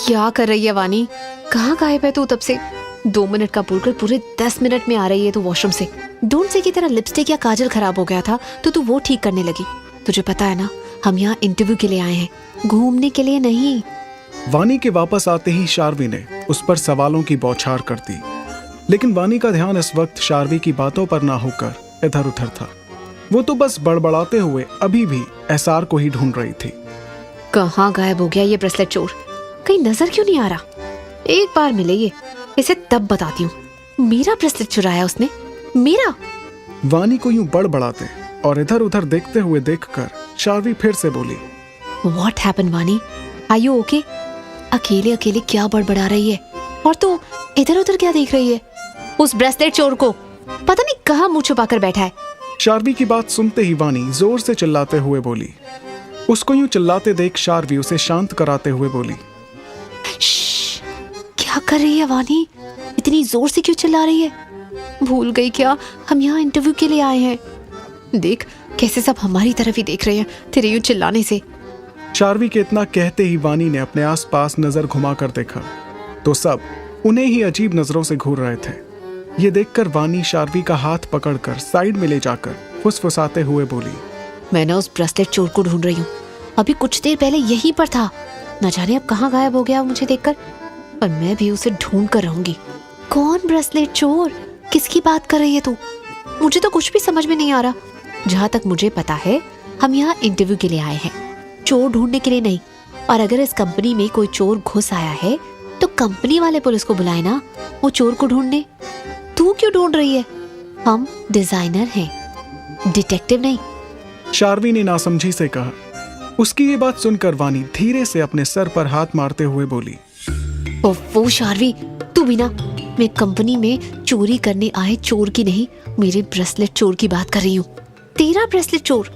क्या कर रही है वानी? कहाँ गायब है तू तब से? 2 मिनट का बोलकर पूरे 10 मिनट में आ रही है तू वॉशरूम से। ढूंढ से की तरह लिपस्टिक या काजल खराब हो गया था तो तू वो ठीक करने लगी। तुझे पता है ना, हम यहाँ इंटरव्यू के लिए आए हैं, घूमने के लिए नहीं। वानी के वापस आते ही शार्वी ने उस पर सवालों की बौछार कर दी, लेकिन वानी का ध्यान इस वक्त शार्वी की बातों पर ना होकर इधर उधर था। वो तो बस बड़बड़ाते हुए अभी भी एसआर को ही ढूंढ रही थी। कहाँ गायब हो गया ये ब्रेसलेट चोर? कहीं नजर क्यों नहीं आ रहा? एक बार मिले ये, इसे तब बताती हूँ। मेरा ब्रेसलेट चुराया उसने, मेरा। वानी को यूं बड़बड़ाते और इधर उधर देखते हुए देखकर शार्वी फिर से बोली, What happened, वानी? Are you okay? अकेले अकेले क्या बड़बड़ा रही है? और तू इधर उधर क्या देख रही है? उस ब्रेसलेट चोर को पता नहीं कहाँ मुंह छुपा कर बैठा है। शार्वी की बात सुनते ही वानी जोर से चिल्लाते हुए बोली। उसको यूं चिल्लाते देख शार्वी उसे शांत कराते हुए बोली, क्या कर रही है वानी? इतनी जोर से क्यों चिल्ला रही है? भूल गई क्या हम यहाँ इंटरव्यू के लिए आए हैं? देख कैसे सब हमारी तरफ ही देख रहे हैं तेरे यूं चिल्लाने से। शार्वी के इतना कहते ही वानी ने अपने आसपास नजर घुमाकर देखा तो सब उन्हें ही अजीब नजरों से घूर रहे थे। ये देखकर वानी शार्वी का हाथ पकड़कर साइड में ले जाकर फुसफुसाते हुए बोली, मैं ना उस ब्रेसलेट चोर को ढूंढ रही हूँ। अभी कुछ देर पहले यहीं पर था, न जाने अब कहाँ गायब हो गया मुझे देखकर। पर मैं भी उसे ढूंढ कर रहूंगी। कौन ब्रेसलेट चोर? किसकी बात कर रही है तू? मुझे तो कुछ भी समझ में नहीं आ रहा। जहाँ तक मुझे पता है हम यहाँ इंटरव्यू के लिए आए हैं, चोर ढूंढने के लिए नहीं। और अगर इस कंपनी में कोई चोर घुस आया है तो कंपनी वाले पुलिस को बुलाए ना, वो चोर को ढूंढने। तू क्यों ढूंढ रही है? हम डिजाइनर हैं, डिटेक्टिव नहीं। शार्वी ने नासमझी से कहा। उसकी ये बात सुनकर वानी धीरे से अपने सर पर हाथ मारते हुए बोली, ओफो शार्वी, तू भी ना। मैं कंपनी में चोरी करने आए चोर की नहीं, मेरे ब्रेसलेट चोर की बात कर रही हूँ। तेरा ब्रेसलेट चोर?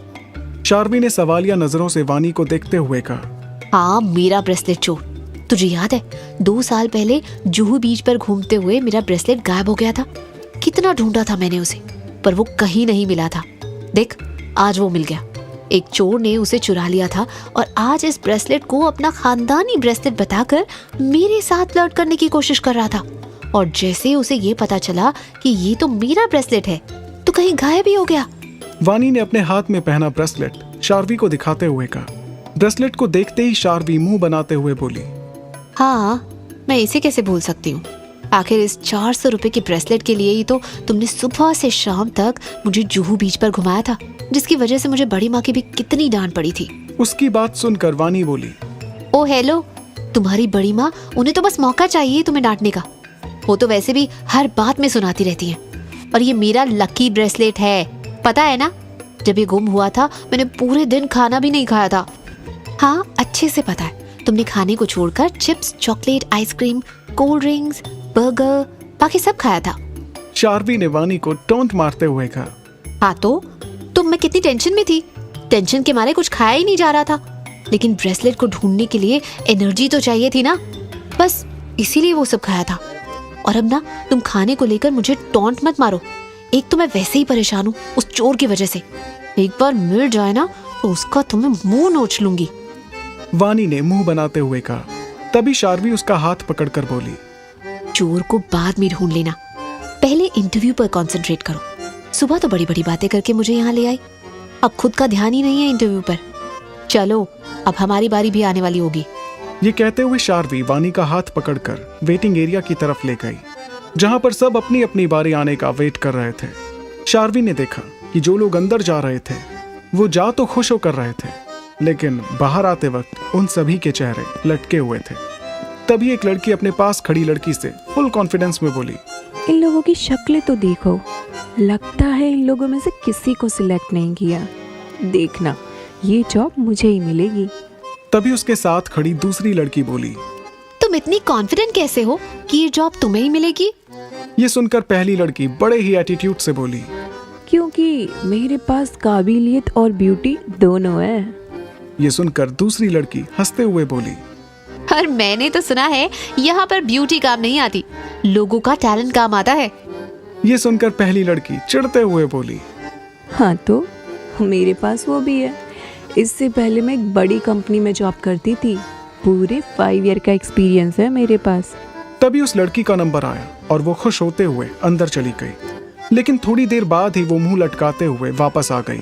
शार्वी ने सवालिया नजरों से वानी को देखते हुए कहा, हाँ मेरा ब्रेसलेट चोर। तुझे याद है 2 साल पहले जुहू बीच पर घूमते हुए मेरा ब्रेसलेट गायब हो गया था। कितना ढूंढा था मैंने उसे, पर वो कहीं नहीं मिला था। देख आज वो मिल गया। एक चोर ने उसे चुरा लिया था और आज इस ब्रेसलेट को अपना खानदानी ब्रेसलेट बताकर मेरे साथ फ्लर्ट करने की कोशिश कर रहा था। और जैसे उसे ये पता चला कि ये तो मेरा ब्रेसलेट है तो कहीं गायब ही हो गया। वानी ने अपने हाथ में पहना ब्रेसलेट शार्वी को दिखाते हुए कहा। ब्रेसलेट को देखते ही शार्वी मुंह बनाते हुए बोली, हाँ मैं इसे कैसे भूल सकती हूँ। आखिर इस 400 रुपए के ब्रेसलेट के लिए ही तो तुमने सुबह से शाम तक मुझे जुहू बीच पर घुमाया था, जिसकी वजह से मुझे बड़ी माँ की भी कितनी डांट पड़ी थी। उसकी बात सुनकर वानी बोली, ओ हेलो, तुम्हारी बड़ी माँ, उन्हें तो बस मौका चाहिए तुम्हें डांटने का। वो तो वैसे भी हर बात में सुनाती रहती हैं। और ये मेरा लकी ब्रेसलेट है, पता है ना? जब ये गुम हुआ था मैंने पूरे दिन खाना भी नहीं खाया था। हाँ अच्छे से पता है, तुमने खाने को छोड़कर chips, chocolate, ice cream, cold drinks, burger, बाकी सब खाया था। शार्वी ने वानी को टोंट मारते हुए कहा। हाँ तो तुम मैं कितनी टेंशन में थी, टेंशन के मारे कुछ खाया ही नहीं जा रहा था। लेकिन ब्रेसलेट को ढूंढने के लिए एनर्जी तो चाहिए थी ना, बस इसीलिए वो सब खाया था। और अब ना तुम खाने को लेकर मुझे टोंट मत मारो। एक तो मैं वैसे ही परेशान हूँ उस चोर की वजह से। एक बार मिल जाए ना तो उसका तुम्हें मुंह नोच लूंगी। वानी ने मुंह बनाते हुए कहा। तभी शार्वी उसका हाथ पकड़कर बोली, चोर को बाद में ढूंढ लेना, पहले इंटरव्यू पर कंसंट्रेट करो। सुबह तो बड़ी बड़ी बातें करके मुझे यहाँ ले आई, अब खुद का ध्यान ही नहीं है इंटरव्यू पर। चलो अब हमारी बारी भी आने वाली होगी। ये कहते हुए शार्वी वानी का हाथ पकड़कर वेटिंग एरिया की तरफ ले गई, जहां पर सब अपनी अपनी बारी आने का वेट कर रहे थे। शार्वी ने देखा कि जो लोग अंदर जा रहे थे वो जा तो खुश होकर रहे थे, लेकिन बाहर आते वक्त उन सभी के चेहरे लटके हुए थे। तभी एक लड़की अपने पास खड़ी लड़की से फुल कॉन्फिडेंस में बोली, इन लोगों की शक्लें तो देखो, लगता है इन लोगों में से किसी को सिलेक्ट नहीं किया। देखना ये जॉब मुझे ही मिलेगी। तभी उसके साथ खड़ी दूसरी लड़की बोली, तुम इतनी कॉन्फिडेंट कैसे हो कि ये जॉब तुम्हें ही मिलेगी? ये सुनकर पहली लड़की बड़े ही एटीट्यूड से बोली, क्योंकि मेरे पास काबिलियत और ब्यूटी दोनों है। ये सुनकर दूसरी लड़की हंसते हुए बोली, और मैंने तो सुना है यहाँ पर ब्यूटी काम नहीं आती, लोगों का टैलेंट काम आता है। ये सुनकर पहली लड़की चिढ़ते हुए बोली, हाँ तो मेरे पास वो भी है। इससे पहले मैं एक बड़ी कंपनी में जॉब करती थी, पूरे 5 ईयर का एक्सपीरियंस है मेरे पास। तभी उस लड़की का नंबर आया और वो खुश होते हुए अंदर चली गई, लेकिन थोड़ी देर बाद ही वो मुंह लटकाते हुए वापस आ गई।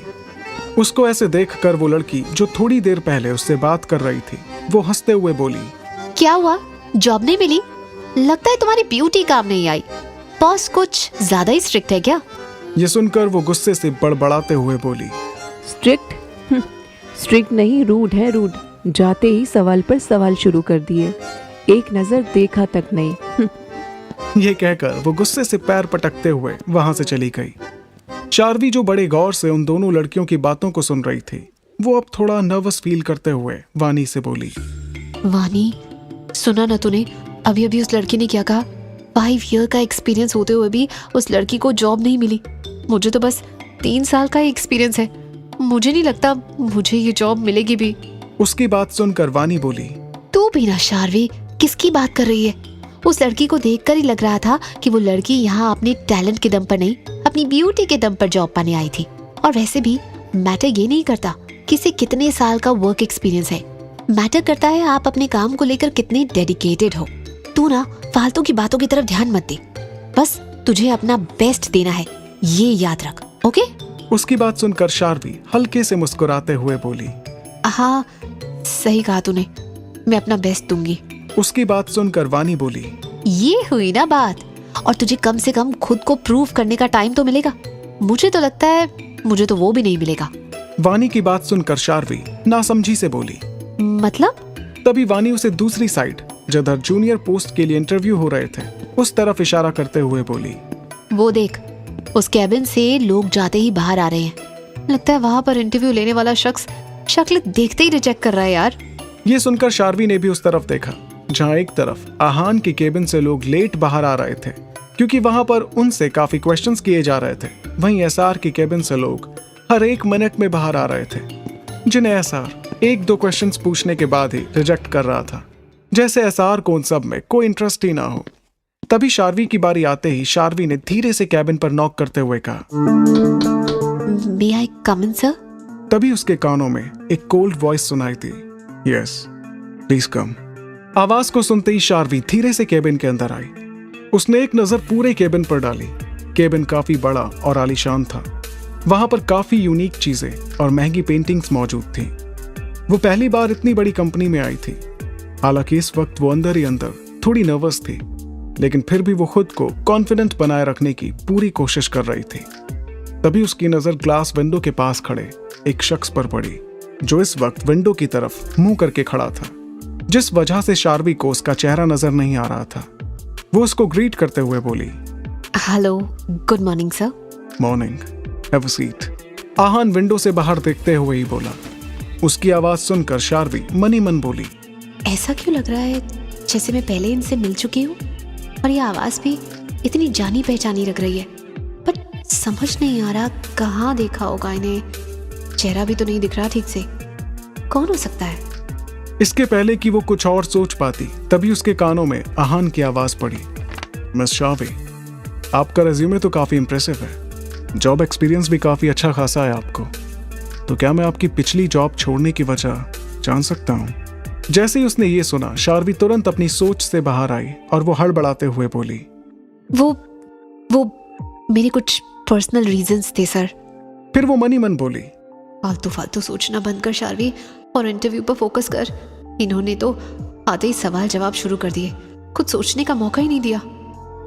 उसको ऐसे देखकर वो लड़की जो थोड़ी देर पहले उससे बात कर रही थी, वो हंसते हुए बोली, क्या हुआ, जॉब नहीं मिली? लगता है तुम्हारी ब्यूटी काम नहीं आई। बॉस कुछ ज्यादा ही स्ट्रिक्ट है क्या? ये सुनकर वो गुस्से से बड़बड़ाते हुए बोली, स्ट्रिक्ट? स्ट्रिक्ट नहीं, रूड है, रूड। जाते ही सवाल पर सवाल शुरू कर दिए, एक नजर देखा तक नहीं। ये कहकर वो गुस्से से पैर पटकते हुए वहां से चली गई। शार्वी जो बड़े गौर से उन दोनों लड़कियों की बातों को सुन रही थी, वो अब थोड़ा नर्वस फील करते हुए वानी से बोली, वानी, सुना ना तूने अभी अभी उस लड़की ने क्या कहा? 5 ईयर का एक्सपीरियंस होते हुए भी उस लड़की को जॉब नहीं मिली। मुझे तो बस 3 साल का ही एक्सपीरियंस है। मुझे नहीं लगता मुझे ये जॉब मिलेगी भी। उसकी बात सुनकर वानी बोली, तू भी ना शार्वी, किसकी बात कर रही है? उस लड़की को देखकर ही लग रहा था कि वो लड़की यहाँ अपने टैलेंट के दम पर नहीं, अपनी ब्यूटी के दम पर जॉब पाने आई थी। और वैसे भी मैटर ये नहीं करता किसी कितने साल का वर्क एक्सपीरियंस है, मैटर करता है आप अपने काम को लेकर कितने डेडिकेटेड हो। तू ना फालतू की बातों की तरफ ध्यान मत दे, बस तुझे अपना बेस्ट देना है, ये याद रख, ओके? उसकी बात सुनकर शार्वी हल्के से मुस्कुराते हुए बोली, हाँ सही कहा तूने, मैं अपना बेस्ट दूंगी। उसकी बात सुनकर वानी बोली, ये हुई ना बात, और तुझे कम से कम खुद को प्रूव करने का टाइम तो मिलेगा। मुझे तो लगता है मुझे तो वो भी नहीं मिलेगा। वानी की बात सुनकर शार्वी नासमझी से बोली, मतलब? तभी वानी उसे दूसरी साइड जिधर जूनियर पोस्ट के लिए इंटरव्यू हो रहे थे, उस तरफ इशारा करते हुए बोली, वो देख, उस कैबिन से लोग जाते ही बाहर आ रहे हैं। लगता है वहां पर इंटरव्यू लेने वाला शख्स शक्ल देखते ही रिजेक्ट कर रहा है यार। ये सुनकर शार्वी ने भी उस तरफ देखा जहां एक तरफ आहान की केबिन से लोग लेट बाहर आ रहे थे, क्योंकि वहां पर उनसे काफी क्वेश्चंस किए जा रहे थे। वहीं एसआर की केबिन से लोग हर 1 मिनट में बाहर आ रहे थे, जिन्हें एसआर 1-2 क्वेश्चंस पूछने के बाद ही रिजेक्ट कर रहा था, जैसे एसआर को उन सब में कोई इंटरेस्ट ही ना हो। तभी शार्वी की बारी आते ही शार्वी ने धीरे से कैबिन पर नॉक करते हुए कहा, मे आई कम इन सर? तभी उसके कानों में एक कोल्ड वॉइस सुनाई दी, यस प्लीज कम। आवाज को सुनते ही शार्वी धीरे से केबिन के अंदर आई। उसने एक नजर पूरे केबिन पर डाली। केबिन काफी बड़ा और आलीशान था। वहां पर काफी यूनिक चीजें और महंगी पेंटिंग्स मौजूद थी। वो पहली बार इतनी बड़ी कंपनी में आई थी। हालांकि इस वक्त वो अंदर ही अंदर थोड़ी नर्वस थी, लेकिन फिर भी वो खुद को कॉन्फिडेंट बनाए रखने की पूरी कोशिश कर रही थी। तभी उसकी नजर ग्लास विंडो के पास खड़े एक शख्स पर पड़ी, जो इस वक्त विंडो की तरफ मुंह करके खड़ा था, जिस वजह से शार्वी को उसका चेहरा नजर नहीं आ रहा था। वो उसको ग्रीट करते हुए बोली, hello, good morning sir. Morning, have a seat. Aahan window से बाहर देखते हुए ही बोला। उसकी आवाज सुनकर शार्वी मनी मन बोली, ऐसा क्यों लग रहा है जैसे मैं पहले इनसे मिल चुकी हूँ, और ये आवाज भी इतनी जानी पहचानी लग रही है, पर समझ नहीं आ रहा कहाँ देखा होगा इन्हें। चेहरा भी तो नहीं दिख रहा ठीक से, कौन हो सकता है? इसके पहले कि वो कुछ और सोच पाती, तभी उसके कानों में आहान की आवाज पड़ी, मिस शार्वी, आपका रेज्यूमे तो काफी इंप्रेसिव है, जॉब एक्सपीरियंस भी काफी अच्छा खासा है आपको, तो क्या मैं आपकी पिछली जॉब छोड़ने की वजह जान सकता हूँ? जैसे ही उसने ये सुना, शार्वी तुरंत अपनी सोच से बाहर आई और वो हड़बड़ाते हुए बोली, वो मेरे कुछ पर्सनल रीजंस थे सर। फिर वो मनी मन बोली, फालतू फालतू सोचना बंद कर शार्वी और इंटरव्यू पर फोकस कर। इन्होंने तो आते ही सवाल जवाब शुरू कर दिए, कुछ सोचने का मौका ही नहीं दिया।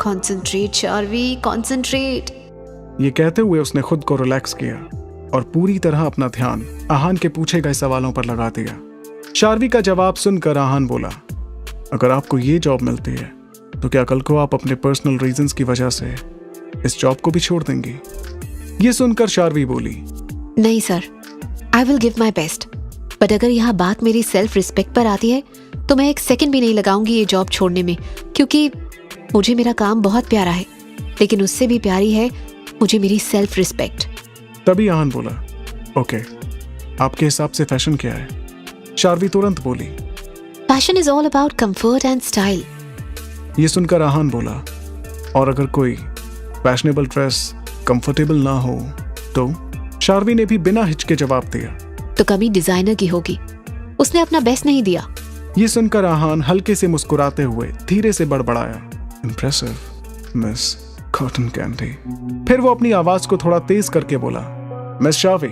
Concentrate Sharvi, concentrate. ये कहते हुए उसने खुद को रिलैक्स किया और पूरी तरह अपना ध्यान आहान के पूछे गए सवालों पर लगा दिया। शार्वी का जवाब सुनकर आहान बोला, अगर आपको ये जॉब मिलती है तो क्या कल को आप अपने पर्सनल रीजंस की वजह से इस जॉब को भी छोड़ देंगी? ये सुनकर शार्वी बोली, नहीं sir, I will give my best, but अगर यहाँ बात मेरी सेल्फ रिस्पेक्ट पर आती है तो मैं 1 सेकंड भी नहीं लगाऊंगी ये जॉब छोड़ने में, क्योंकि मुझे मेरा काम बहुत प्यारा है, लेकिन उससे भी प्यारी है मुझे मेरी सेल्फ रिस्पेक्ट। तभी आहान बोला, ओके, आपके हिसाब से फैशन क्या है? शार्वी तुरंत बोली, fashion is all about comfort and style. ये सुनकर आहान बोला, और अगर कोई फैशनेबल ड्रेस कंफर्टेबल ना हो तो? शार्वी ने भी बिना हिचके जवाब दिया, तो कमी डिजाइनर की होगी, उसने अपना बेस्ट नहीं दिया। ये सुनकर आहान हल्के से मुस्कुराते हुए धीरे से बड़बड़ाया, इम्प्रेसिव मिस कॉटन कैंडी। फिर वो अपनी आवाज को थोड़ा तेज करके बोला, मिस शावी,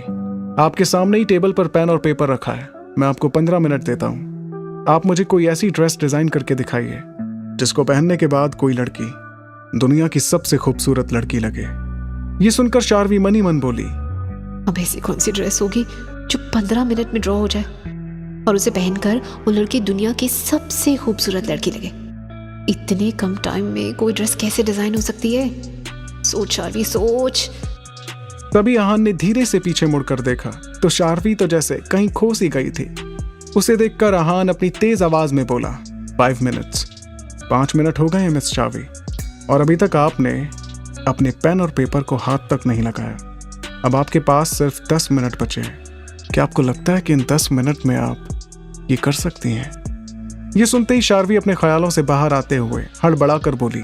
आपके सामने ही टेबल पर पेन और पेपर रखा है। मैं आपको 15 मिनट देता हूँ। आप मुझे कोई ऐसी ड्रेस डिजाइन करके दिखाइए जिसको पहनने के बाद कोई लड़की दुनिया की सबसे खूबसूरत लड़की लगे। ये सुनकर शार्वी मनी मन बोली, अब ऐसी कौन सी ड्रेस होगी जो 15 मिनट में ड्रॉ हो जाए और उसे पहनकर वो लड़की दुनिया की सबसे खूबसूरत लड़की लगे। इतने कम टाइम में कोई ड्रेस कैसे डिजाइन हो सकती है? सोच शार्वी, सोच। तभी आहान ने धीरे से पीछे मुड़कर देखा तो शार्वी तो जैसे कहीं खो सी गई थी। उसे देखकर आहान अपनी तेज आवाज में बोला, 5 मिनट्स। 5 मिनट हो गए हैं मिस शावी, और अभी तक आपने अपने पेन और पेपर को हाथ तक नहीं लगाया। अब आपके पास सिर्फ 10 मिनट बचे हैं। क्या आपको लगता है कि इन 10 मिनट में आप ये कर सकती हैं? ये सुनते ही शार्वी अपने ख्यालों से बाहर आते हुए हड़बड़ाकर बोली,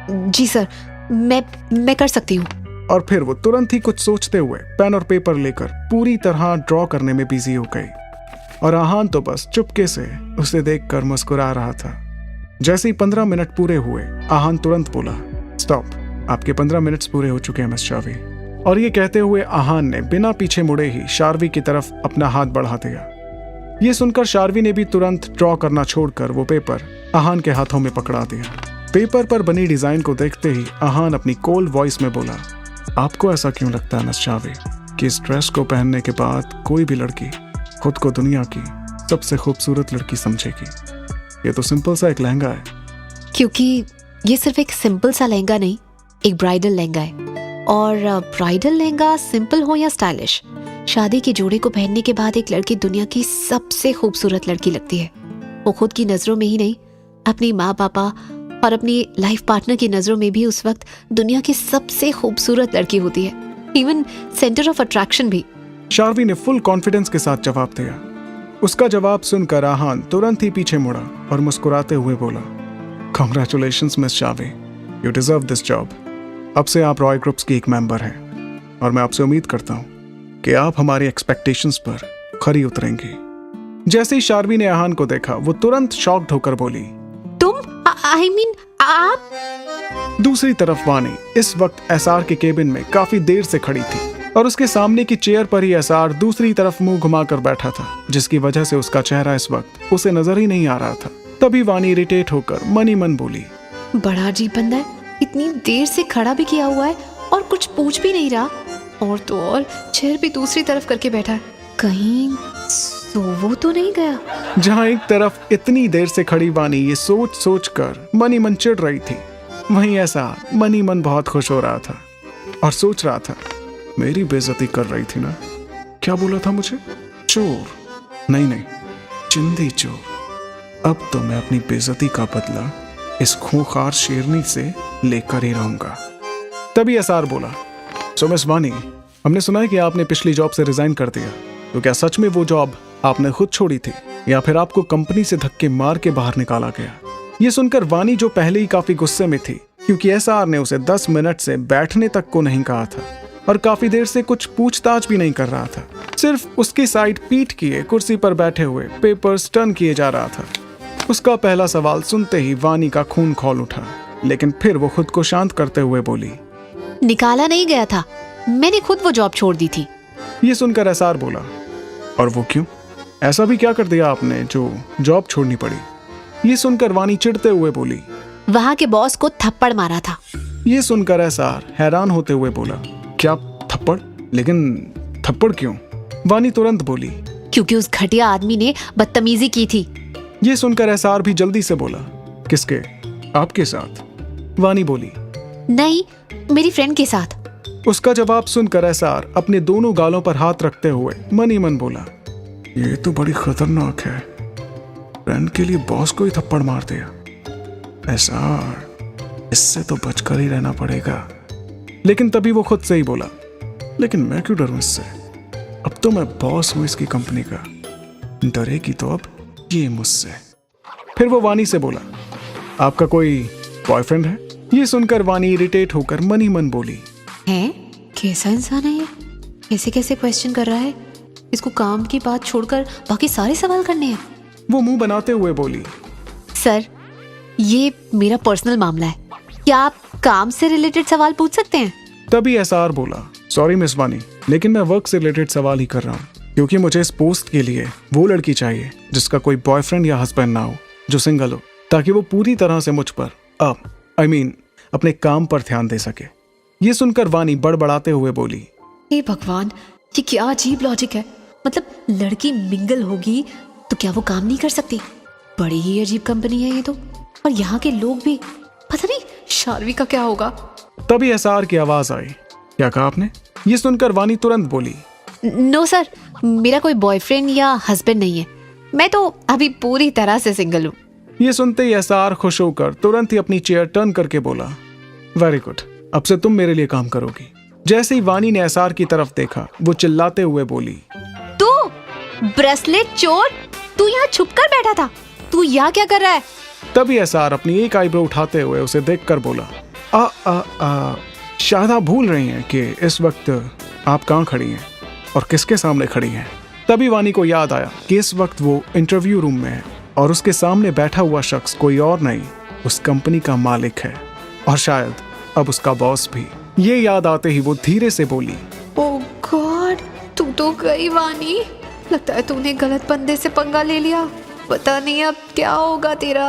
जी सर, मैं कर सकती हूँ। और फिर वो तुरंत ही कुछ सोचते हुए पेन और पेपर लेकर पूरी तरह ड्रॉ करने में बिजी हो गई। और आहान तो बस चुपके से उसे देखकर मुस्कुरा रहा था। जैसे ही 15 मिनट पूरे हुए, आहान तुरंत बोला, स्टॉप, आपके 15 मिनट्स पूरे हो चुके हैं मिस शावी। और ये कहते हुए आहान ने बिना पीछे मुड़े ही शार्वी की तरफ अपना हाथ बढ़ा दिया। ये सुनकर शार्वी ने भी तुरंत ड्रॉ करना छोड़कर वो पेपर आहान के हाथों में पकड़ा दिया। पेपर पर बनी डिजाइन को देखते ही आहान अपनी कोल्ड वॉइस में बोला, आपको ऐसा क्यों लगता है मिस शावी कि इस ड्रेस को पहनने के बाद कोई भी लड़की खुद को दुनिया की सबसे खूबसूरत लड़की समझेगी? ये तो सिंपल सा एक लहंगा है। क्योंकि ये सिर्फ एक सिंपल सा लहंगा नहीं, एक ब्राइडल लहंगा है। और ब्राइडल लहंगा सिंपल हो या स्टाइलिश, शादी के जोड़े को पहनने के बाद एक लड़की दुनिया की सबसे खूबसूरत लड़की लगती है। वो खुद की नजरों में ही नहीं, अपनी माँ पापा और अपनी लाइफ पार्टनर की नजरों में भी उस वक्त दुनिया की सबसे खूबसूरत लड़की होती है, इवन सेंटर ऑफ अट्रैक्शन भी। शार्वी ने फुल कॉन्फिडेंस के साथ जवाब दिया। उसका जवाब सुनकर आहान तुरंत ही पीछे मुड़ा और मुस्कुराते हुए बोला, congratulations miss Sharvi, you deserve this job. अब से आप रॉय ग्रुप्स की एक मेंबर हैं और मैं आपसे उम्मीद करता हूं कि आप हमारी एक्सपेक्टेशंस पर खरी उतरेंगे। जैसे ही शार्वी ने आहान को देखा, वो तुरंत शॉक्ड होकर बोली, तुम? आई मीन आप? दूसरी तरफ वानी इस वक्त एसआर के केबिन में काफी देर से खड़ी थी और उसके सामने की चेयर पर ही एसआर दूसरी तरफ मुंह घुमाकर बैठा था, जिसकी वजह से उसका चेहरा इस वक्त उसे नजर ही नहीं आ रहा था। तभी वानी इरिटेट होकर मनी मन बोली, बड़ा अजीब बंदा है, इतनी देर से खड़ा भी किया हुआ है और कुछ पूछ भी नहीं रहा, और तो और चेयर भी दूसरी तरफ करके बैठा है, कहीं सो वो तो नहीं गया। जहां एक तरफ इतनी देर से खड़ी वानी ये सोच सोच कर मनी मन चिढ़ रही थी, वहीं ऐसा मनी मन बहुत खुश हो रहा था और सोच रहा था, मेरी बेइज्जती कर रही थी ना? क्या बोला था मुझे? चोर? नहीं, चिंदी चोर। अब तो मैं अपनी बेइज्जती का बदला इस खूंखार शेरनी से लेकर ही रहूंगा। तभी एसआर बोला, सो मिस वानी, हमने सुना है कि आपने पिछली जॉब से रिजाइन कर दिया, तो क्या सच में वो जॉब आपने खुद छोड़ी थी या फिर आपको कंपनी से धक्के मार के बाहर निकाला गया? ये सुनकर वानी, जो पहले ही काफी गुस्से में थी क्योंकि एसआर ने उसे 10 मिनट से बैठने तक को नहीं कहा था और काफी देर से कुछ पूछताछ भी नहीं कर रहा था, सिर्फ उसकी साइड पीठ किए कुर्सी पर बैठे हुए पेपर्स टर्न किए जा रहा था। उसका पहला सवाल सुनते ही वानी का खून खौल उठा, लेकिन फिर वो खुद को शांत करते हुए बोली, निकाला नहीं गया था, मैंने खुद वो जॉब छोड़ दी थी। ये सुनकर एसआर बोला, और वो क्यों? ऐसा भी क्या कर दिया आपने जो जॉब छोड़नी पड़ी? ये सुनकर वानी चिढ़ते हुए बोली, वहां के बॉस को थप्पड़ मारा था। ये सुनकर एसआर हैरान होते हुए बोला, क्या थप्पड़? लेकिन थप्पड़ क्यों? वानी तुरंत बोली, क्योंकि उस घटिया आदमी ने बदतमीजी की थी। ये सुनकर एसआर भी जल्दी से बोला, किसके? आपके साथ? वानी बोली, नहीं, मेरी फ्रेंड के साथ। उसका जवाब सुनकर एसआर अपने दोनों गालों पर हाथ रखते हुए मनी मन बोला, ये तो बड़ी खतरनाक है, फ्रेंड के लिए बॉस को ही थप्पड़ मार दिया। एसआर, इससे तो बचकर ही रहना पड़ेगा। लेकिन तभी वो खुद से ही बोला, लेकिन मैं क्यों डरूं इससे? अब तो मैं बॉस हूं इसकी कंपनी का, डरेगी तो अब ये मुझसे। फिर वो वानी से बोला, आपका कोई बॉयफ्रेंड है? ये सुनकर वानी इरिटेट होकर मनी मन बोली, है? कैसा इंसान है ये? कैसे कैसे क्वेश्चन कर रहा है? इसको काम की बात छोड़कर बाकी सारे सवाल करने हैं। वो मुंह बनाते हुए बोली, सर, ये मेरा पर्सनल मामला है, क्या आप काम से रिलेटेड सवाल पूछ सकते हैं? तभी एसआर बोला, सॉरी मिस वानी, लेकिन मैं वर्क से रिलेटेड सवाल ही कर रहा हूँ, क्योंकि मुझे इस पोस्ट के लिए वो लड़की चाहिए जिसका कोई बॉयफ्रेंड या हस्बैंड ना हो, जो सिंगल हो, ताकि वो पूरी तरह से मुझ पर अपने काम पर ध्यान दे सके। ये सुनकर वानी बड़बड़ाते हुए बोली, हे भगवान, ये क्या अजीब लॉजिक है। मतलब लड़की मिंगल होगी तो क्या वो काम नहीं कर सकती? बड़ी ही अजीब कंपनी है ये तो। और यहाँ के लोग भी, पता नहीं शार्वी का क्या होगा। तभी एसआर की आवाज आई, क्या कहा आपने? ये सुनकर वानी तुरंत बोली, नो सर, मेरा कोई बॉयफ्रेंड या हस्बैंड नहीं है, मैं तो अभी पूरी तरह से सिंगल हूँ। ये सुनते ही एसआर खुश होकर तुरंत ही अपनी चेयर टर्न करके बोला, वेरी गुड, अब से तुम मेरे लिए काम करोगी। जैसे ही वानी ने एसआर की तरफ देखा, वो चिल्लाते हुए बोली, तू ब्रेसलेट चोर, तू यहाँ छुप कर बैठा था, तू यहाँ क्या कर रहा है? तभी एसआर अपनी एक आईब्रो उठाते हुए उसे देखकर बोला, शायद आप भूल रही हैं कि इस वक्त आप कहाँ खड़ी हैं और किसके सामने खड़ी हैं। तभी वानी को याद आया कि इस वक्त वो इंटरव्यू रूम में है और उसके सामने बैठा हुआ शख्स कोई और नहीं, उस कंपनी का मालिक है और शायद अब उसका बॉस भी। ये याद आते ही वो धीरे से बोली, ओह गॉड, तू तो गई वानी, लगता है तूने गलत बंदे से पंगा ले लिया, पता नहीं अब क्या होगा तेरा।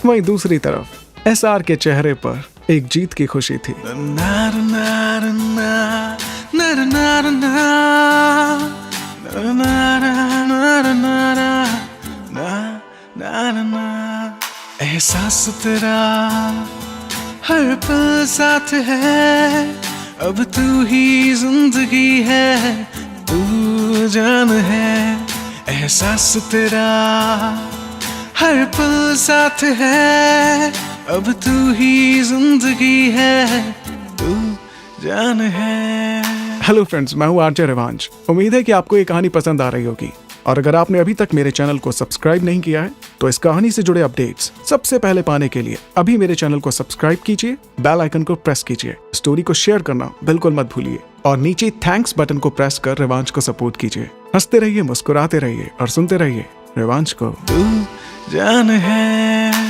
वहीं दूसरी तरफ एसआर के चेहरे पर एक जीत की खुशी थी। एहसास तेरा हर पल साथ है, अब तू ही जिंदगी है, तू जान है। एहसास तेरा हर पल साथ है, अब तू ही जिंदगी है, तू जान है। हेलो फ्रेंड्स, मैं हूँ आरजे रिवांश। उम्मीद है कि आपको ये कहानी पसंद आ रही होगी, और अगर आपने अभी तक मेरे चैनल को सब्सक्राइब नहीं किया है तो इस कहानी से जुड़े अपडेट्स सबसे पहले पाने के लिए अभी मेरे चैनल को सब्सक्राइब कीजिए, बेल आइकन को प्रेस कीजिए, स्टोरी को शेयर करना बिल्कुल मत भूलिए और नीचे थैंक्स बटन को प्रेस कर रिवांश को सपोर्ट कीजिए। हंसते रहिए, मुस्कुराते रहिए और सुनते रहिए रिवांश को। तू जान है।